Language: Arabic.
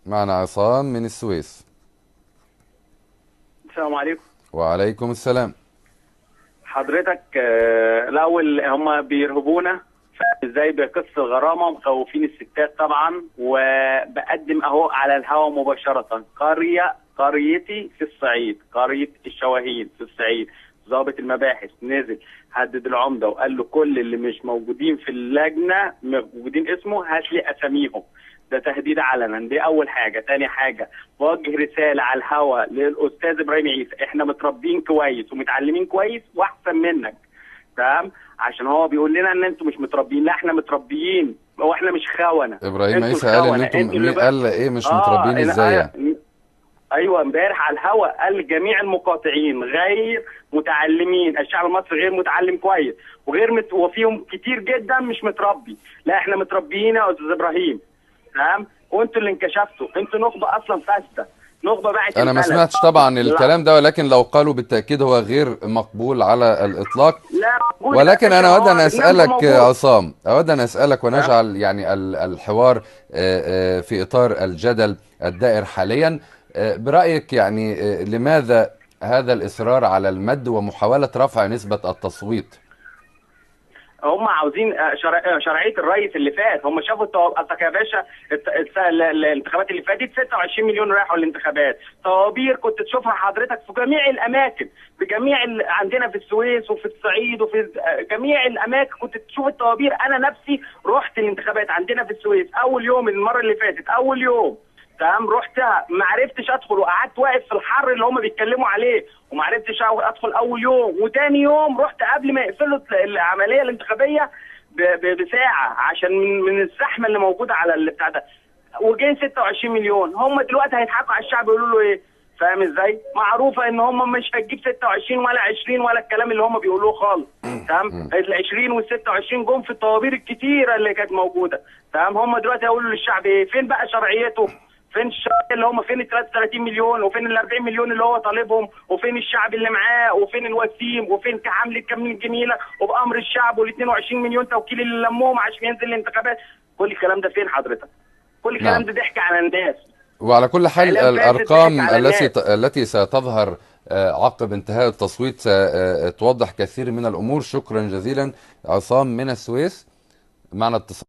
معنا عصام من السويس. السلام عليكم. وعليكم السلام. حضرتك الأول هم بيرهبونا ازاي بقصة الغرامة، مخوفين الستات طبعا. وبقدم اهو على الهواء مباشرة، قريتي في الصعيد، قرية الشواهين في الصعيد. ضابط المباحث نزل هدد العمدة وقال له كل اللي مش موجودين في اللجنة موجودين اسمه هات لي اساميهم. ده تهديد علنا، دي اول حاجه. تاني حاجه بوجه رساله على الهوا للاستاذ ابراهيم عيسى، احنا متربيين كويس ومتعلمين كويس واحسن منك، تمام؟ عشان هو بيقول لنا ان انتوا مش متربيين، لا احنا متربيين، هو احنا مش خونه. ابراهيم انتوا عيسى قال ان الخونه، انتم انتوا اللي مين بقى. قال ايه مش متربيين ازاي يعني؟ ايوه امبارح على الهوا قال جميع المقاطعين غير متعلمين، الشعب المصري غير متعلم كويس وفيهم كتير جدا مش متربي. لا احنا متربيين يا استاذ ابراهيم، تمام؟ وانتوا اللي انكشفتوا، انتوا نخبه اصلا فاسده، نخبه باعت انا ما البلد. سمعتش طبعا لا الكلام ده، ولكن لو قالوا بالتأكيد هو غير مقبول على الإطلاق. لا موجود يا ولكن باشا، أنا ما أود أن هو برنامجه أسألك موجود. عصام، أود أن أسألك تمام. ونجعل يعني الحوار في إطار الجدل الدائر حاليا. برأيك يعني لماذا هذا الإصرار على المد ومحاولة رفع نسبة التصويت؟ هم عاوزين شرعيه الرئيس اللي فات. هم شافوا اصلك يا باشا الانتخابات اللي فاتت 26 مليون راحوا الانتخابات. طوابير كنت تشوفها حضرتك في جميع الاماكن، عندنا في السويس وفي الصعيد وفي جميع الاماكن كنت تشوف الطوابير. انا نفسي رحت الانتخابات عندنا في السويس اول يوم المره اللي فاتت، اول يوم، تمام؟ رحتها ما عرفتش ادخل، وقعدت واقف في الحر اللي هم بيتكلموا عليه، وما عرفتش ادخل اول يوم. وتاني يوم رحت قبل ما يقفلوا العمليه الانتخابيه بساعه، عشان من الزحمه اللي موجوده على اللي بتاع ده. وجاي 26 مليون. هم دلوقتي هيضحكوا على الشعب يقولوا له ايه؟ فاهم ازاي؟ معروفه ان هم مش هتجيب 26 ولا 20 ولا الكلام اللي هم بيقولوه خالص، تمام؟ ال 20 وال 26 جم في الطوابير الكتيره اللي كانت موجوده، تمام؟ هم دلوقتي هيقولوا للشعب ايه؟ فين بقى شرعيته؟ فين الشعب اللي هم، فين ال 33 مليون، وفين ال 40 مليون اللي هو طالبهم، وفين الشعب اللي معاه، وفين الوسيم، وفين حمله كامل الجميله وبامر الشعب وال 22 مليون توكيل اللي لموهم عشان ينزل الانتخابات؟ كل الكلام ده فين حضرتك؟ كل الكلام نعم. ده ضحك على الناس، وعلى كل حال اعلام فاسد ضحك الأرقام على الناس. التي ستظهر عقب انتهاء التصويت ستوضح كثير من الأمور. شكرا جزيلا عصام من السويس. معنا اتصال.